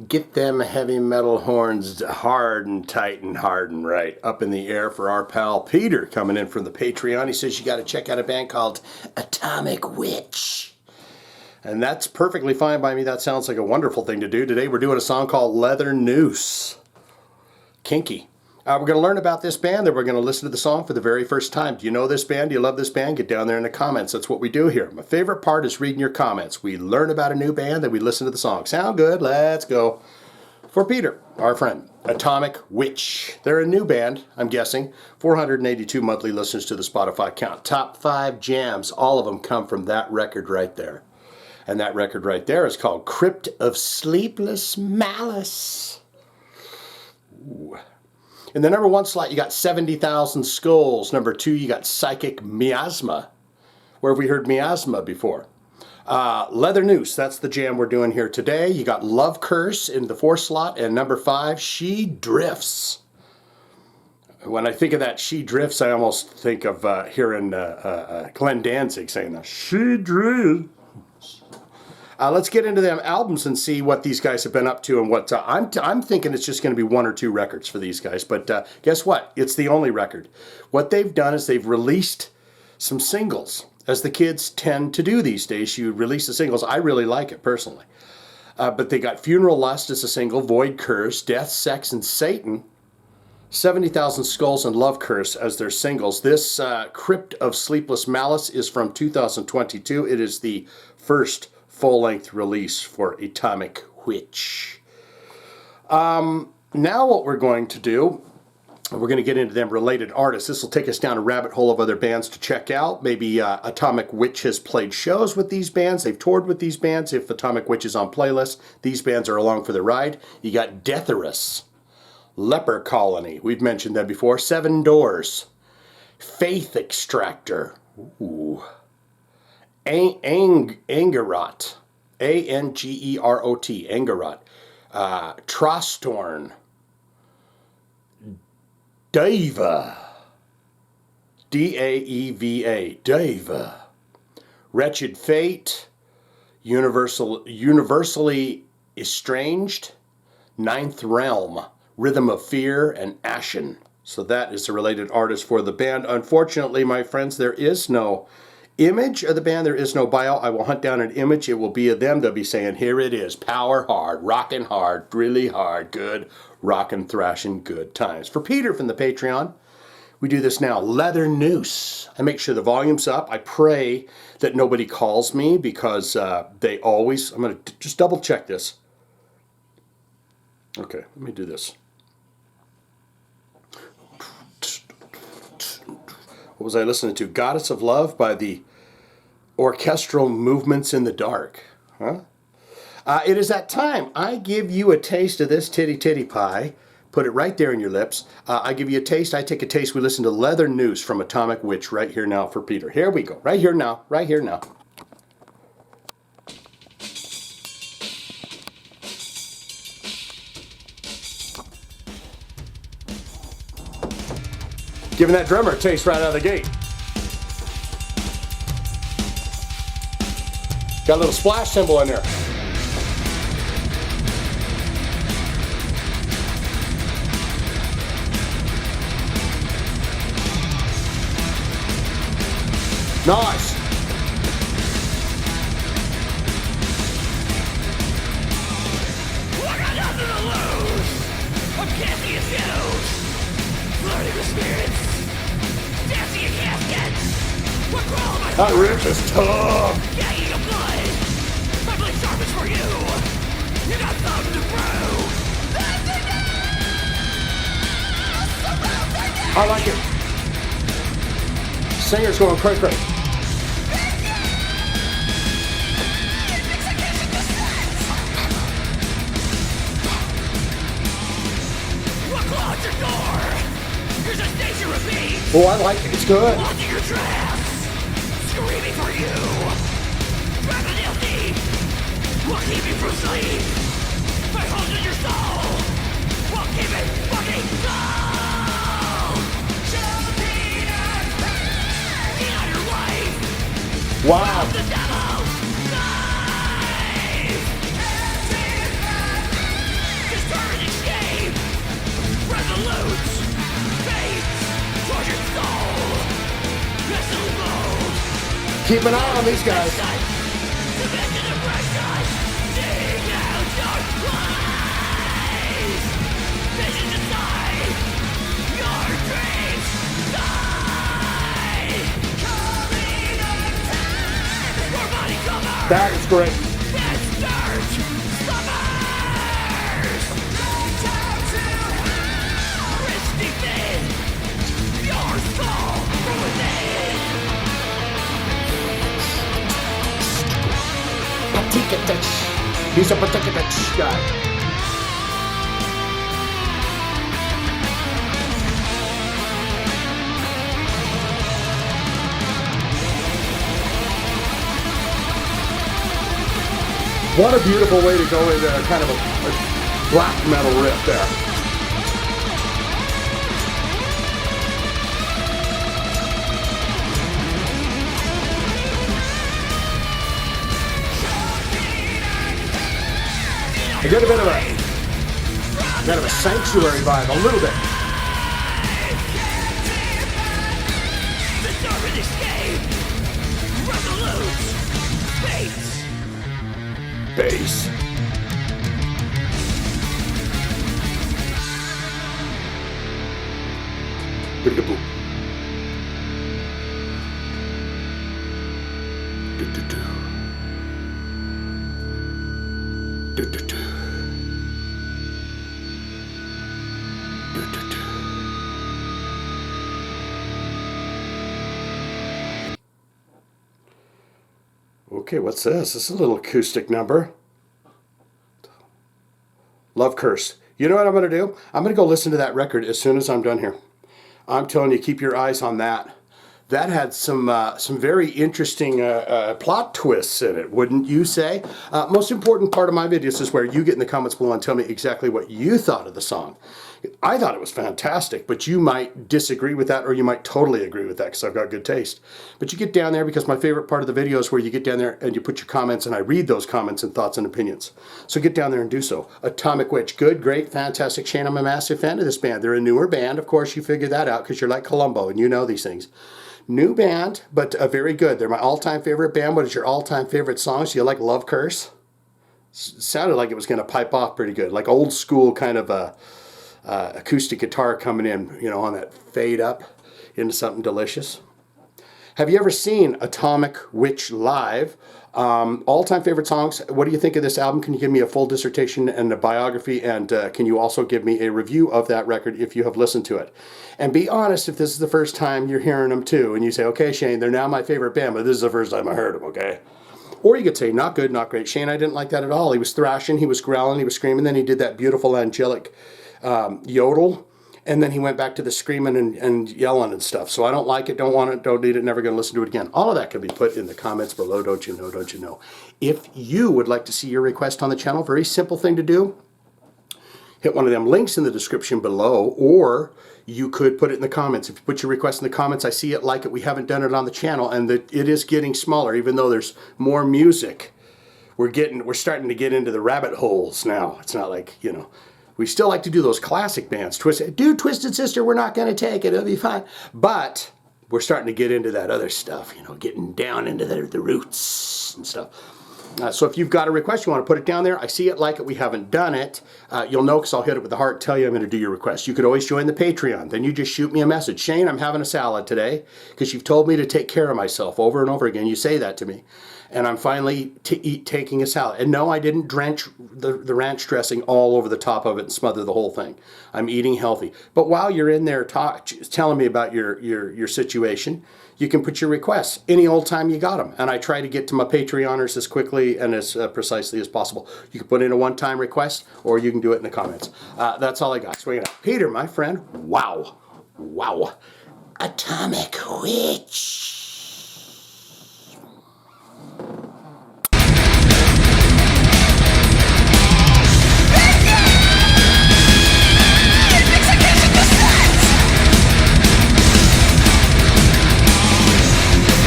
Get them heavy metal horns hard and tight and hard and right up in the air for our pal Peter coming in from the Patreon. He says you got to check out a band called Atomic Witch. And that's perfectly fine by me. That sounds like a wonderful thing to do. Today we're doing a song called Leather Noose. Kinky. We're going to learn about this band, then we're going to listen to the song for the very first time. Do you know this band? Do you love this band? Get down there in the comments. That's what we do here. My favorite part is reading your comments. We learn about a new band, then we listen to the song. Sound good? Let's go. For Peter, our friend, Atomic Witch. They're a new band, I'm guessing. 482 monthly listeners to the Spotify count. Top 5 jams. All of them come from that record right there. And that record right there is called Crypt of Sleepless Malice. Ooh. In the number 1 slot, you got 70,000 Skulls. Number 2, you got Psychic Miasma. Where have we heard miasma before? Leather Noose, that's the jam we're doing here today. You got Love Curse in the 4 slot. And number 5, She Drifts. When I think of that She Drifts, I almost think of hearing Glenn Danzig saying that. She Drifts. Let's get into them albums and see what these guys have been up to and what I'm thinking it's just going to be 1 or 2 records for these guys. But guess what? It's the only record. What they've done is they've released some singles. As the kids tend to do these days, you release the singles. I really like it personally. But they got Funeral Lust as a single, Void Curse, Death, Sex, and Satan, 70,000 Skulls, and Love Curse as their singles. This Crypt of Sleepless Malice is from 2022. It is the first full-length release for Atomic Witch. Now what we're going to do, we're going to get into them related artists. This will take us down a rabbit hole of other bands to check out. Maybe Atomic Witch has played shows with these bands. They've toured with these bands. If Atomic Witch is on playlists, these bands are along for the ride. You got Deatherus, Leper Colony. We've mentioned them before. Seven Doors, Faith Extractor. Ooh. Angerot, A-N-G-E-R-O-T, Angerot, Trostorn, Deva, D-A-E-V-A, Deva, Wretched Fate, Universally Estranged, Ninth Realm, Rhythm of Fear, and Ashen. So that is the related artist for the band. Unfortunately, my friends, there is no image of the band. There is no bio. I will hunt down an image. It will be of them. They'll be saying, here it is, power hard, rockin' hard, really hard, good, rockin', thrashin', good times. For Peter from the Patreon, we do this now. Leather Noose. I make sure the volume's up. I pray that nobody calls me because they always, I'm going to just double check this. Okay, let me do this. What was I listening to? Goddess of Love by the Orchestral Movements in the Dark. Huh? It is that time. I give you a taste of this titty pie. Put it right there in your lips. I give you a taste. I take a taste. We listen to Leather Noose from Atomic Witch right here now for Peter. Here we go. Right here now. Right here now. Giving that drummer a taste right out of the gate. Got a little splash cymbal in there. Nice. I got nothing to lose. I'm casting a fuse. Learning the spirits. Dancing in caskets. What crawl my That riff is tough. gagging of blood. My blade sharpens for you. You got something to prove. I like it. Singer's going cray cray. What clogs your door? Here's a station repeat. Oh, I like it. It's good. Launching your traps. Screaming for you. Driving nail deep. Will keep you from sleep. My hold in your soul. Will keep it fucking cold. Deny your wife. Wow. The devil's knife. Keep an eye on these guys. That is great. He's a particular guy. What a beautiful way to go into kind of a black metal riff there. I get a bit of a sanctuary vibe, a little bit. Bass. Big-a-boo. Do-do-do. Do-do-do. Do-do-do. Okay, what's this? This is a little acoustic number. Love Curse. You know what I'm going to do? I'm going to go listen to that record as soon as I'm done here. I'm telling you, keep your eyes on that. That had some very interesting plot twists in it, wouldn't you say? Most important part of my videos is where you get in the comments below and tell me exactly what you thought of the song. I thought it was fantastic, but you might disagree with that, or you might totally agree with that because I've got good taste. But you get down there, because my favorite part of the video is where you get down there and you put your comments, and I read those comments and thoughts and opinions. So get down there and do so. Atomic Witch, good, great, fantastic. Shane, I'm a massive fan of this band. They're a newer band. Of course, you figured that out because you're like Columbo and you know these things. New band, but very good. They're my all-time favorite band. What is your all-time favorite songs? Do you like Love Curse? Sounded like it was going to pipe off pretty good, like old school kind of acoustic guitar coming in, you know, on that fade up into something delicious. Have you ever seen Atomic Witch live? All-time favorite songs. What do you think of this album? Can you give me a full dissertation and a biography? And can you also give me a review of that record if you have listened to it? And be honest if this is the first time you're hearing them too, and you say, okay, Shane, they're now my favorite band, but this is the first time I heard them, okay? Or you could say, not good, not great. Shane, I didn't like that at all. He was thrashing, he was growling, he was screaming, then he did that beautiful angelic yodel, and then he went back to the screaming and yelling and stuff. So I don't like it, don't want it, don't need it, never going to listen to it again. All of that can be put in the comments below, don't you know, don't you know. If you would like to see your request on the channel, very simple thing to do. Hit one of them links in the description below, or you could put it in the comments. If you put your request in the comments, I see it, like it. We haven't done it on the channel, and it is getting smaller, even though there's more music. We're starting to get into the rabbit holes now. It's not like, you know, we still like to do those classic bands. Twisted Sister, we're not going to take it. It'll be fine. But we're starting to get into that other stuff, you know, getting down into the roots and stuff. So if you've got a request, you want to put it down there. I see it, like it. We haven't done it. You'll know because I'll hit it with the heart, tell you I'm going to do your request. You could always join the Patreon. Then you just shoot me a message. Shane, I'm having a salad today because you've told me to take care of myself over and over again. You say that to me. And I'm finally taking a salad. And no, I didn't drench the ranch dressing all over the top of it and smother the whole thing. I'm eating healthy. But while you're in there telling me about your situation, you can put your requests any old time you got them. And I try to get to my Patreoners as quickly and as precisely as possible. You can put in a one-time request, or you can do it in the comments. That's all I got. Swing it up. Peter, my friend, wow. Wow. Atomic Witch.